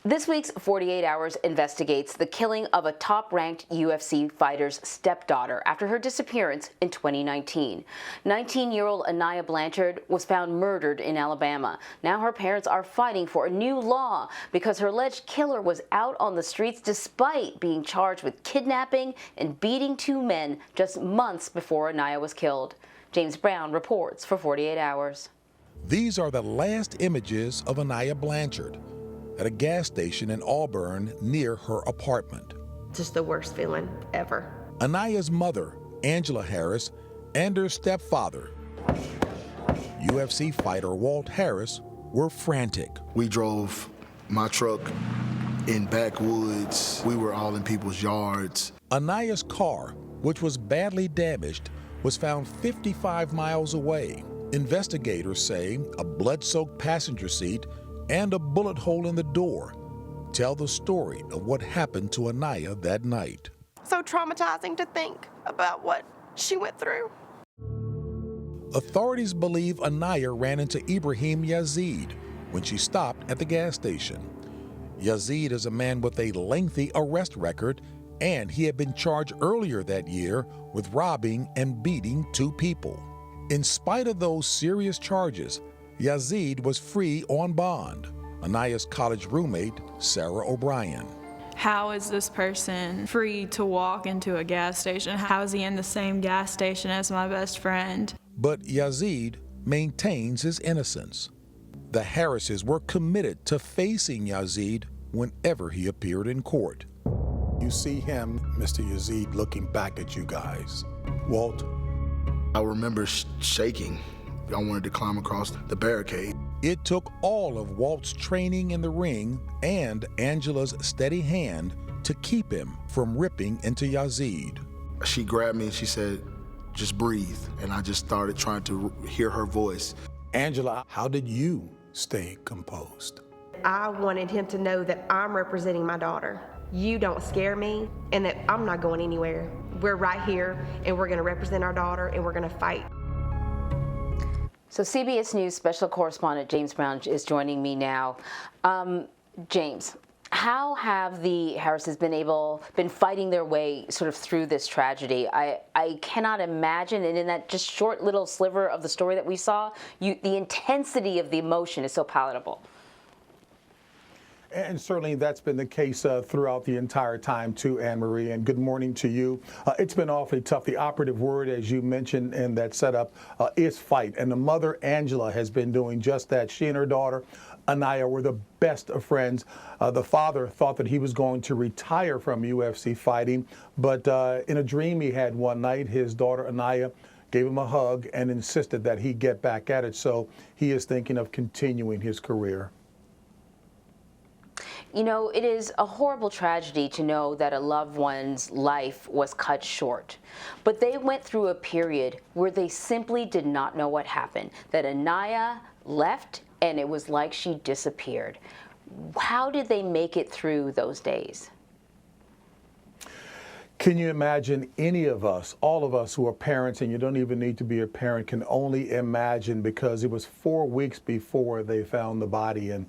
This week's 48 Hours investigates the killing of a top-ranked UFC fighter's stepdaughter after her disappearance in 2019. 19-year-old Aniah Blanchard was found murdered in Alabama. Now her parents are fighting for a new law because her alleged killer was out on the streets despite being charged with kidnapping and beating two men just months before Aniah was killed. James Brown reports for 48 Hours. These are the last images of Aniah Blanchard at a gas station in Auburn near her apartment. Just the worst feeling ever. Aniah's mother, Angela Harris, and her stepfather, UFC fighter Walt Harris, were frantic. We drove my truck in backwoods. We were all in people's yards. Aniah's car, which was badly damaged, was found 55 miles away. Investigators say a blood-soaked passenger seat and a bullet hole in the door tell the story of what happened to Aniah that night. So traumatizing to think about what she went through. Authorities believe Aniah ran into Ibrahim Yazid when she stopped at the gas station. Yazid is a man with a lengthy arrest record, and he had been charged earlier that year with robbing and beating two people. In spite of those serious charges, Yazid was free on bond. Aniah's college roommate, Sarah O'Brien. How is this person free to walk into a gas station? How is he in the same gas station as my best friend? But Yazid maintains his innocence. The Harrises were committed to facing Yazid whenever he appeared in court. You see him, Mr. Yazid, looking back at you guys. Walt? I remember shaking. I wanted to climb across the barricade. It took all of Walt's training in the ring and Angela's steady hand to keep him from ripping into Yazid. She grabbed me and she said, "Just breathe." And I just started trying to hear her voice. Angela, how did you stay composed? I wanted him to know that I'm representing my daughter. You don't scare me, and that I'm not going anywhere. We're right here, and we're gonna represent our daughter, and we're gonna fight. So CBS News special correspondent James Brown is joining me now. James, how have the Harrises been fighting their way sort of through this tragedy? I cannot imagine, and in that just short little sliver of the story that we saw, the intensity of the emotion is so palatable. And certainly that's been the case throughout the entire time, too, Anne-Marie, and good morning to you. It's been awfully tough. The operative word, as you mentioned in that setup, is fight. And the mother, Angela, has been doing just that. She and her daughter, Aniah, were the best of friends. The father thought that he was going to retire from UFC fighting, but in a dream he had one night, his daughter, Aniah, gave him a hug and insisted that he get back at it. So he is thinking of continuing his career. You know, it is a horrible tragedy to know that a loved one's life was cut short. But they went through a period where they simply did not know what happened, that Aniah left and it was like she disappeared. How did they make it through those days? Can you imagine any of us, all of us who are parents, and you don't even need to be a parent, can only imagine, because it was 4 weeks before they found the body in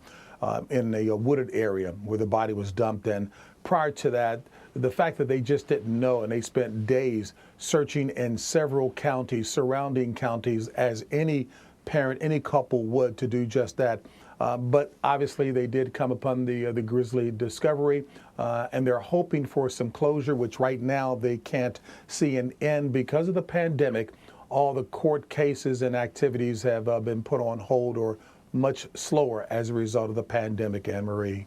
a wooded area where the body was dumped. And prior to that, the fact that they just didn't know, and they spent days searching in several counties, surrounding counties, as any parent, any couple would, to do just that. But obviously they did come upon the grisly discovery, and they're hoping for some closure, which right now they can't see an end because of the pandemic. All the court cases and activities have been put on hold or much slower as a result of the pandemic, Anne-Marie.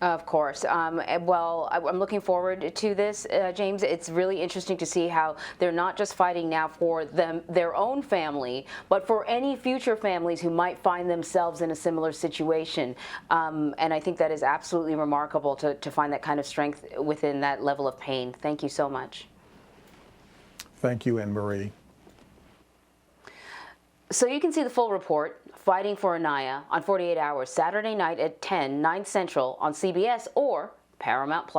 Of course. Well, I'm looking forward to this, James. It's really interesting to see how they're not just fighting now for their own family, but for any future families who might find themselves in a similar situation. And I think that is absolutely remarkable to find that kind of strength within that level of pain. Thank you so much. Thank you, Anne-Marie. So you can see the full report, Fighting for Aniah, on 48 Hours, Saturday night at 10, 9 Central on CBS or Paramount+.